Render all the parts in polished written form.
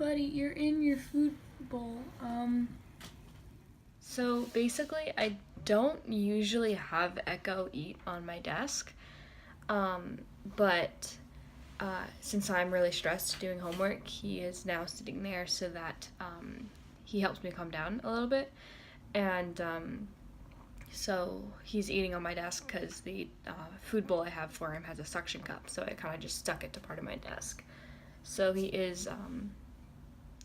Buddy, you're in your food bowl. So basically, I don't usually have Echo eat on my desk, but since I'm really stressed doing homework, he is now sitting there so that he helps me calm down a little bit. And so he's eating on my desk because the food bowl I have for him has a suction cup, so I kind of just stuck it to part of my desk. So he is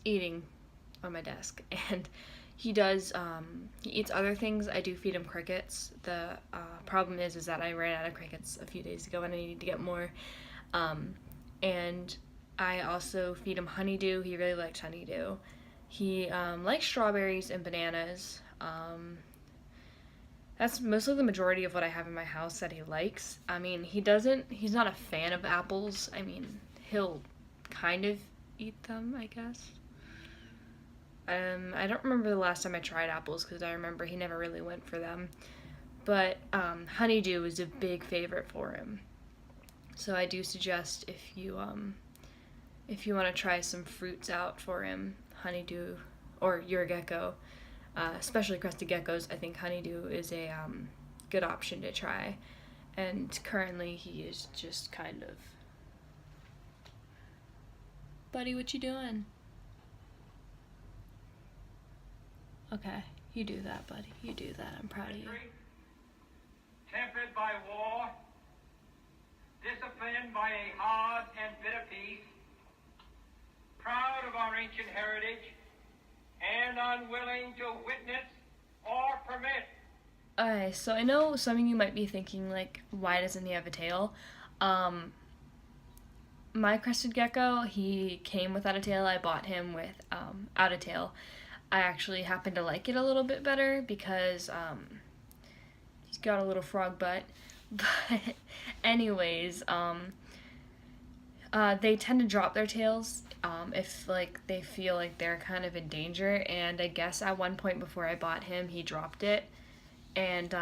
eating on my desk, and he does he eats other things. I do feed him crickets. The problem is that I ran out of crickets a few days ago and I need to get more. And I also feed him honeydew. He really likes honeydew. He likes strawberries and bananas. That's mostly the majority of what I have in my house that he likes. I mean, he's not a fan of apples. I mean, he'll kind of eat them, I guess. I don't remember the last time I tried apples because I remember he never really went for them. But honeydew is a big favorite for him. So I do suggest if you want to try some fruits out for him, honeydew or your gecko, especially crested geckos, I think honeydew is a good option to try. And currently he is just kind of, buddy, what you doing? Okay, you do that, buddy. You do that. I'm proud of you. Tempered by war, disciplined by a hard and bitter peace, proud of our ancient heritage, and unwilling to witness or permit. Okay, so I know some of you might be thinking, like, why doesn't he have a tail? My crested gecko, he came without a tail. I bought him without a tail. I actually happen to like it a little bit better because he's got a little frog butt. But anyways, they tend to drop their tails if like they feel like they're kind of in danger. And I guess at one point before I bought him, he dropped it. And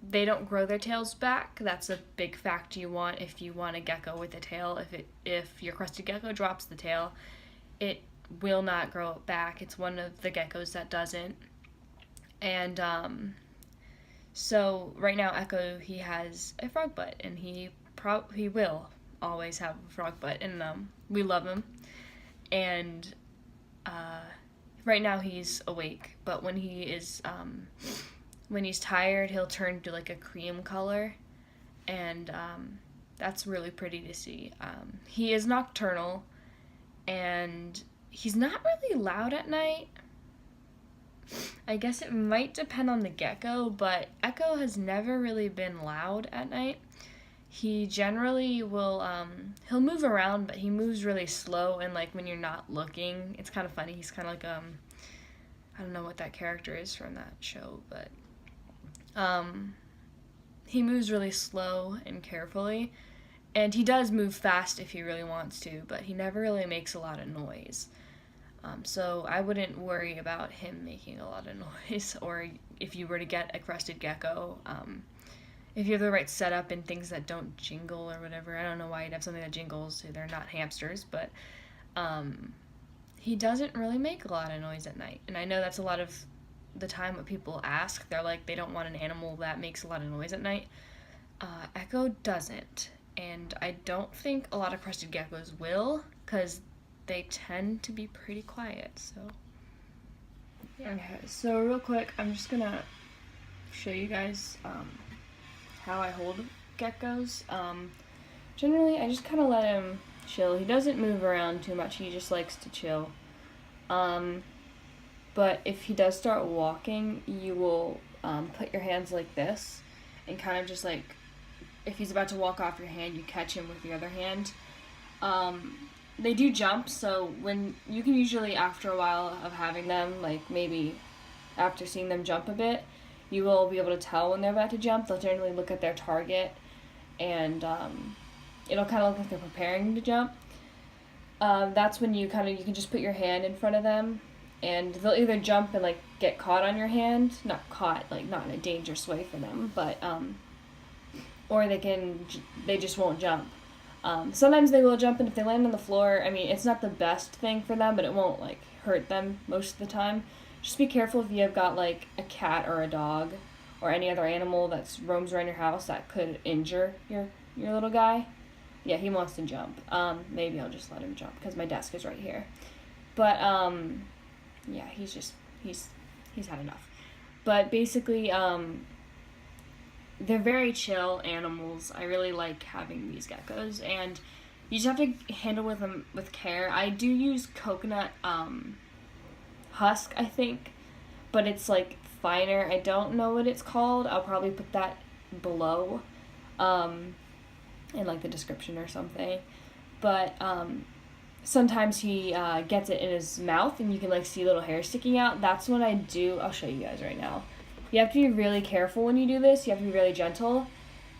they don't grow their tails back. That's a big fact you want if you want a gecko with a tail. If your crested gecko drops the tail, it will not grow it back. It's one of the geckos that doesn't. And so right now Echo, he has a frog butt, and he will always have a frog butt, and we love him. And right now he's awake, but when he's tired, he'll turn to like a cream color, and that's really pretty to see. He is nocturnal, and he's not really loud at night. I guess it might depend on the gecko, but Echo has never really been loud at night. He generally will, he'll move around, but he moves really slow, and like when you're not looking, it's kind of funny. He's kind of like, I don't know what that character is from that show, but he moves really slow and carefully, and he does move fast if he really wants to, but he never really makes a lot of noise. So I wouldn't worry about him making a lot of noise, or if you were to get a crested gecko, if you have the right setup and things that don't jingle or whatever. I don't know why you'd have something that jingles. They're not hamsters, but he doesn't really make a lot of noise at night. And I know that's a lot of the time what people ask. They're like, they don't want an animal that makes a lot of noise at night. Echo doesn't, and I don't think a lot of crested geckos will, because they tend to be pretty quiet. So yeah. Okay, so real quick, I'm just gonna show you guys how I hold geckos. Generally, I just kind of let him chill. He doesn't move around too much. He just likes to chill. But if he does start walking, you will put your hands like this and kind of just like, if he's about to walk off your hand, you catch him with the other hand. They do jump, so when you can usually, after a while of having them, like maybe after seeing them jump a bit, you will be able to tell when they're about to jump. They'll generally look at their target, and it'll kind of look like they're preparing to jump. That's when you can just put your hand in front of them, and they'll either jump and like get caught on your hand, not caught, like not in a dangerous way for them, but or they just won't jump. Sometimes they will jump, and if they land on the floor, I mean, it's not the best thing for them, but it won't, like, hurt them most of the time. Just be careful if you have got, like, a cat or a dog or any other animal that roams around your house that could injure your little guy. Yeah, he wants to jump. Maybe I'll just let him jump because my desk is right here. But, yeah, he's had enough. But basically, they're very chill animals. I really like having these geckos, and you just have to handle with them with care. I do use coconut husk, I think, but it's like finer. I don't know what it's called. I'll probably put that below in like the description or something. But sometimes he gets it in his mouth, and you can like see little hair sticking out. That's what I do. I'll show you guys right now. You have to be really careful when you do this. You have to be really gentle.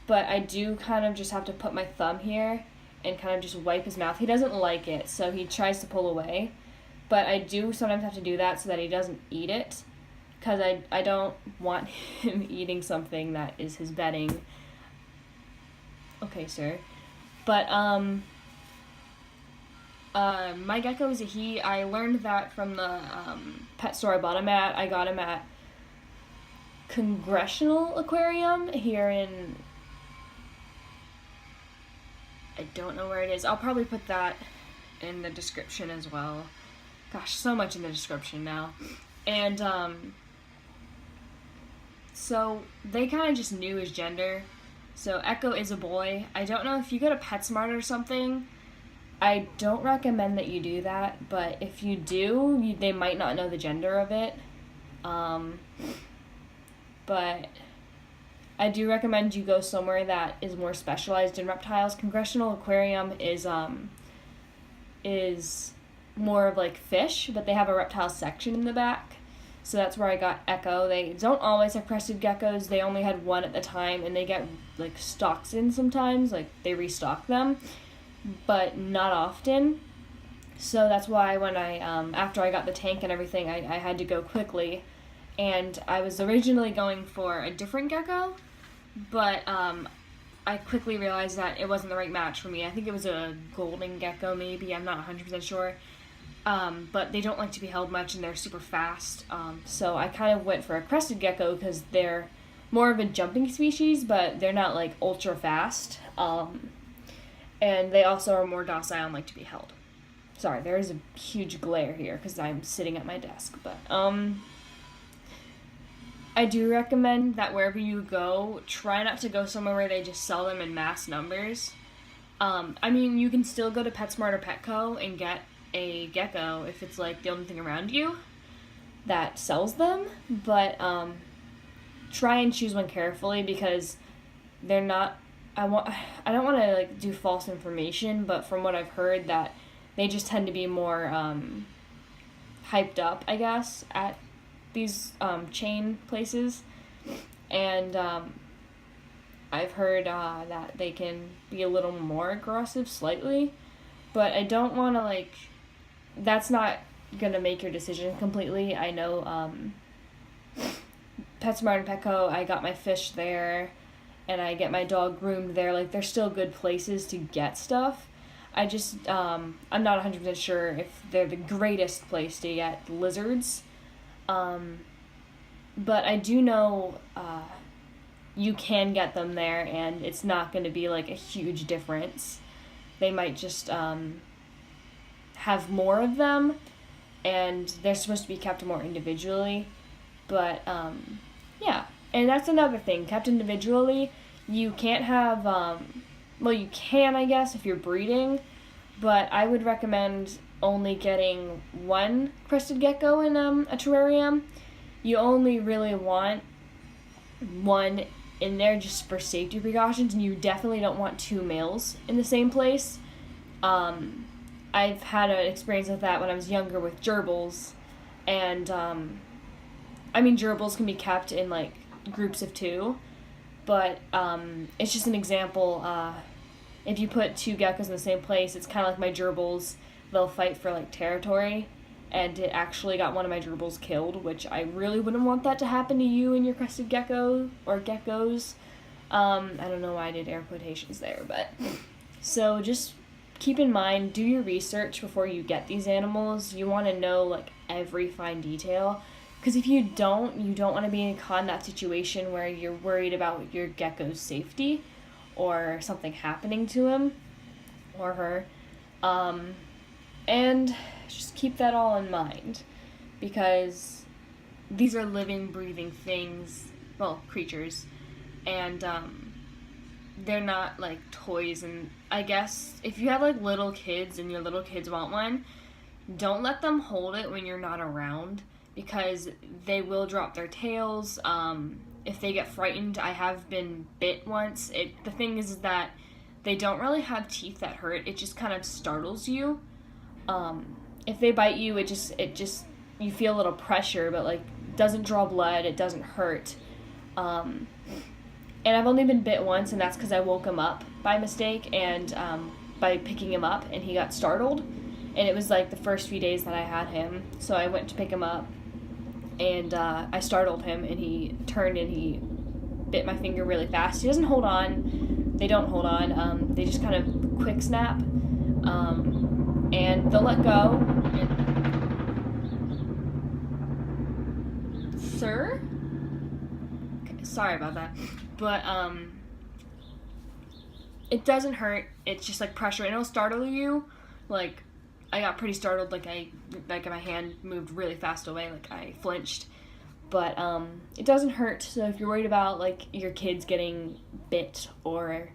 But I do kind of just have to put my thumb here and kind of just wipe his mouth. He doesn't like it, so he tries to pull away. But I do sometimes have to do that so that he doesn't eat it, because I don't want him eating something that is his bedding. Okay, sir. But, my gecko is a he. I learned that from the pet store I bought him at. I got him at Congressional Aquarium here in, I don't know where it is. I'll probably put that in the description as well. Gosh, so much in the description now. And so they kind of just knew his gender. So Echo is a boy. I don't know if you go to PetSmart or something, I don't recommend that you do that, but if you do, they might not know the gender of it. But I do recommend you go somewhere that is more specialized in reptiles. Congressional Aquarium is more of like fish, but they have a reptile section in the back. So that's where I got Echo. They don't always have crested geckos. They only had one at the time, and they get like stocks in sometimes. Like they restock them, but not often. So that's why when I after I got the tank and everything, I had to go quickly. And I was originally going for a different gecko, but I quickly realized that it wasn't the right match for me. I think it was a golden gecko maybe, I'm not 100% sure. But they don't like to be held much, and they're super fast. So I kind of went for a crested gecko because they're more of a jumping species, but they're not like ultra fast. And they also are more docile and like to be held. Sorry, there is a huge glare here because I'm sitting at my desk, but I do recommend that wherever you go, try not to go somewhere where they just sell them in mass numbers. I mean, you can still go to PetSmart or Petco and get a gecko if it's like the only thing around you that sells them, but try and choose one carefully because they're not. I don't want to like do false information, but from what I've heard, that they just tend to be more hyped up, I guess, at these chain places, and I've heard that they can be a little more aggressive slightly, but I don't want to like, that's not gonna make your decision completely. I know PetSmart and Petco, I got my fish there, and I get my dog groomed there. Like, they're still good places to get stuff. I just I'm not 100% sure if they're the greatest place to get lizards. But I do know you can get them there, and it's not going to be like a huge difference. They might just have more of them, and they're supposed to be kept more individually. But yeah, and that's another thing. Kept individually, you can't have well, you can, I guess, if you're breeding, but I would recommend only getting one crested gecko in a terrarium. You only really want one in there just for safety precautions, and you definitely don't want two males in the same place. I've had an experience with that when I was younger with gerbils, and I mean, gerbils can be kept in like groups of two, but it's just an example. If you put two geckos in the same place, it's kind of like my gerbils. They'll fight for like territory, and it actually got one of my gerbils killed, which I really wouldn't want that to happen to you and your crested gecko or geckos. I don't know why I did air quotations there, but So just keep in mind, do your research before you get these animals. You want to know like every fine detail. Because if you don't want to be caught in that situation where you're worried about your gecko's safety or something happening to him or her. And just keep that all in mind because these are living, breathing things, well, creatures, and they're not like toys. And I guess if you have like little kids and your little kids want one, don't let them hold it when you're not around because they will drop their tails. If they get frightened, I have been bit once. The thing is that they don't really have teeth that hurt. It just kind of startles you. If they bite you, it just you feel a little pressure, but like doesn't draw blood. It doesn't hurt. And I've only been bit once, and that's because I woke him up by mistake and by picking him up, and he got startled. And it was like the first few days that I had him, so I went to pick him up, and I startled him, and he turned and he bit my finger really fast. He doesn't hold on. They don't hold on. They just kind of quick snap, and they'll let go. Sir? Okay, sorry about that. But it doesn't hurt. It's just like pressure, and it'll startle you. Like I got pretty startled. Like my hand moved really fast away. Like I flinched. But it doesn't hurt. So if you're worried about like your kids getting bit or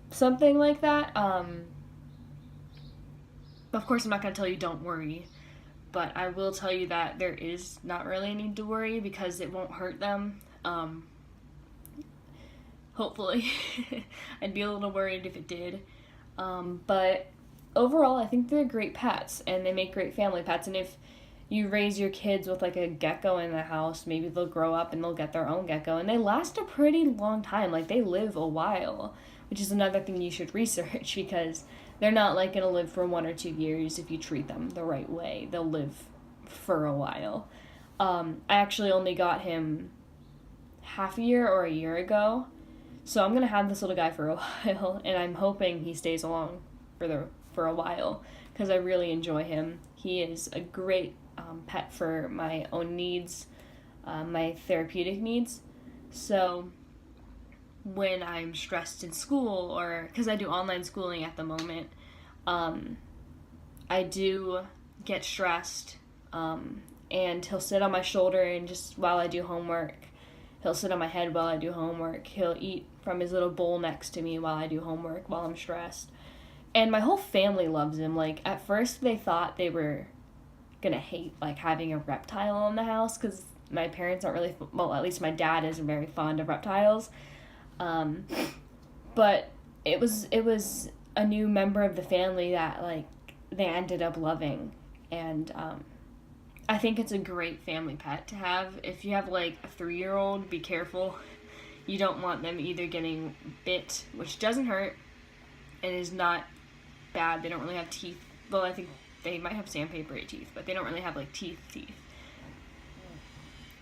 something like that, of course I'm not gonna tell you don't worry. But I will tell you that there is not really a need to worry because it won't hurt them. Hopefully. I'd be a little worried if it did. But overall, I think they're great pets, and they make great family pets. And if you raise your kids with like a gecko in the house, maybe they'll grow up and they'll get their own gecko. And they last a pretty long time. Like, they live a while, which is another thing you should research because they're not like going to live for 1 or 2 years if you treat them the right way. They'll live for a while. I actually only got him half a year or a year ago. So I'm going to have this little guy for a while, and I'm hoping he stays along for a while because I really enjoy him. He is a great pet for my own needs, my therapeutic needs. So when I'm stressed in school, or because I do online schooling at the moment, I do get stressed, and he'll sit on my shoulder and just while I do homework. He'll sit on my head while I do homework. He'll eat from his little bowl next to me while I do homework, while I'm stressed. And my whole family loves him. Like, at first they thought they were gonna hate, like, having a reptile in the house, because my parents aren't really, well, at least my dad isn't very fond of reptiles. But it was a new member of the family that, like, they ended up loving. And, I think it's a great family pet to have. If you have, like, a 3-year-old, be careful. You don't want them either getting bit, which doesn't hurt, and is not bad. They don't really have teeth. Well, I think they might have sandpaper teeth, but they don't really have, like, teeth.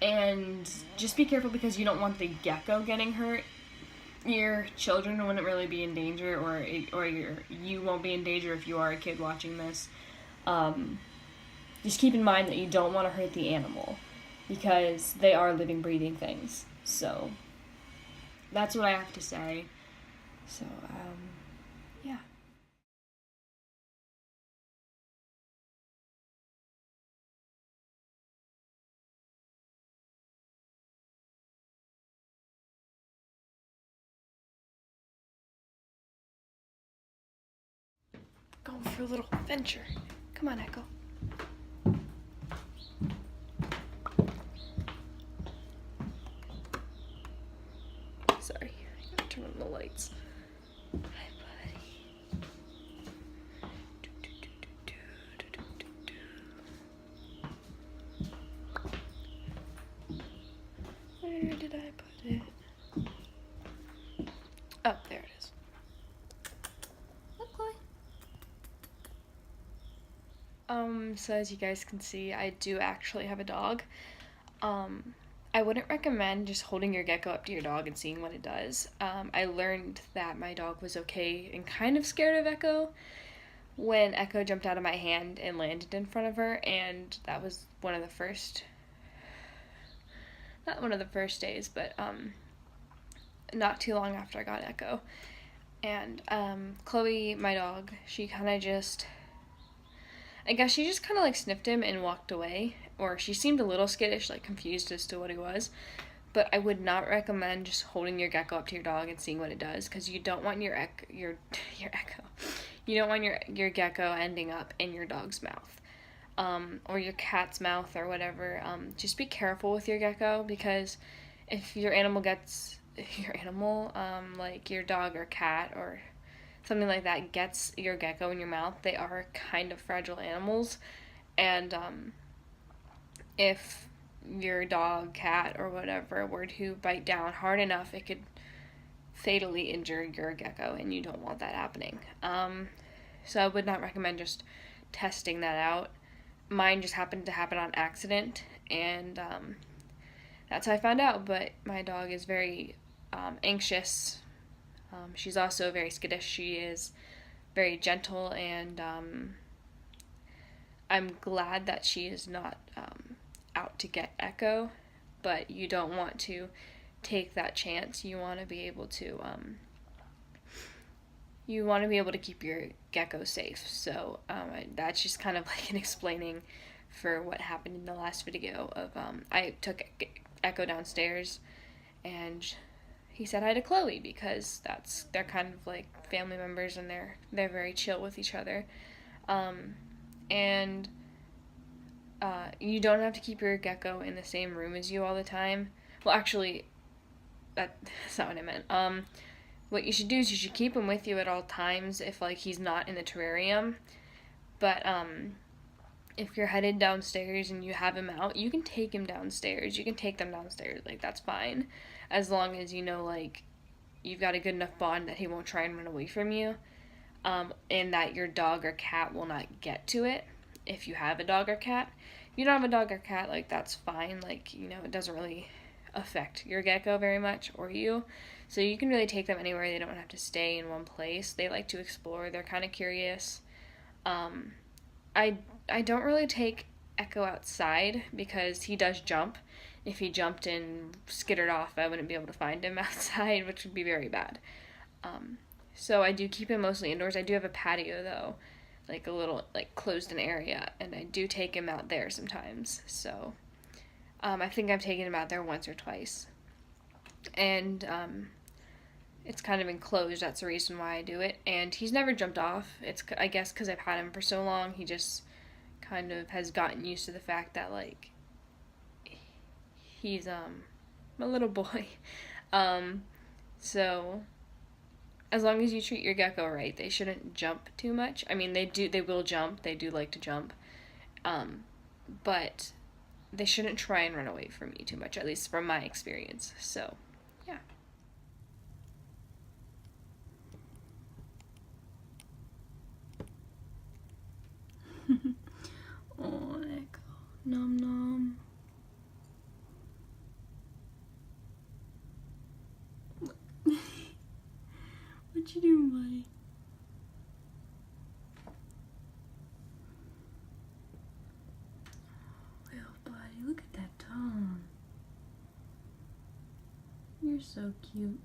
And just be careful because you don't want the gecko getting hurt. Your children wouldn't really be in danger, or you won't be in danger if you are a kid watching this. Just keep in mind that you don't want to hurt the animal because they are living, breathing things. So that's what I have to say. So, yeah. Going for a little adventure. Come on, Echo. Sorry, I gotta turn on the lights. Hi, buddy. Where did I put it? Oh, there it is. Look, Chloe. So as you guys can see, I do actually have a dog. I wouldn't recommend just holding your gecko up to your dog and seeing what it does. I learned that my dog was okay and kind of scared of Echo when Echo jumped out of my hand and landed in front of her, and that was not one of the first days, but not too long after I got Echo. And Chloe, my dog, she kind of just, I guess she just kind of like sniffed him and walked away, or she seemed a little skittish, like confused as to what he was. But I would not recommend just holding your gecko up to your dog and seeing what it does, because you don't want your echo, you don't want your gecko ending up in your dog's mouth, or your cat's mouth or whatever. Just be careful with your gecko, because if your animal, like your dog or cat or something like that, gets your gecko in your mouth, they are kind of fragile animals, and if your dog, cat, or whatever were to bite down hard enough, it could fatally injure your gecko, and you don't want that happening. So I would not recommend just testing that out. Mine just happened to happen on accident, and that's how I found out. But my dog is very anxious. She's also very skittish. She is very gentle, and I'm glad that she is not out to get Echo, but you don't want to take that chance. You want to be able to keep your gecko safe. So that's just kind of like an explaining for what happened in the last video of I took Echo downstairs, and he said hi to Chloe, because they're kind of like family members, and they're very chill with each other. And you don't have to keep your gecko in the same room as you all the time. Well, actually, that's not what I meant. What you should do is you should keep him with you at all times if like he's not in the terrarium. But if you're headed downstairs and you have him out, you can take him downstairs. You can take them downstairs. Like, that's fine, as long as you know, like, you've got a good enough bond that he won't try and run away from you, and that your dog or cat will not get to it. If you have a dog or cat, if you don't have a dog or cat, like, that's fine. Like, it doesn't really affect your gecko very much, or you. So you can really take them anywhere. They don't have to stay in one place. They like to explore. They're kind of curious. I don't really take Echo outside, because he does jump. If he jumped and skittered off, I wouldn't be able to find him outside, which would be very bad. So I do keep him mostly indoors. I do have a patio, though, like a little like closed-in area, and I do take him out there sometimes. So I think I've taken him out there once or twice, and it's kind of enclosed. That's the reason why I do it. And he's never jumped off. It's, I guess, because I've had him for so long. He just kind of has gotten used to the fact that, like, he's a little boy. So as long as you treat your gecko right, they shouldn't jump too much. I mean, they will jump. They do like to jump. But they shouldn't try and run away from you too much, at least from my experience. So, yeah. Oh, Echo. Nom nom. What you doing, buddy? Oh, buddy, look at that tongue. You're so cute.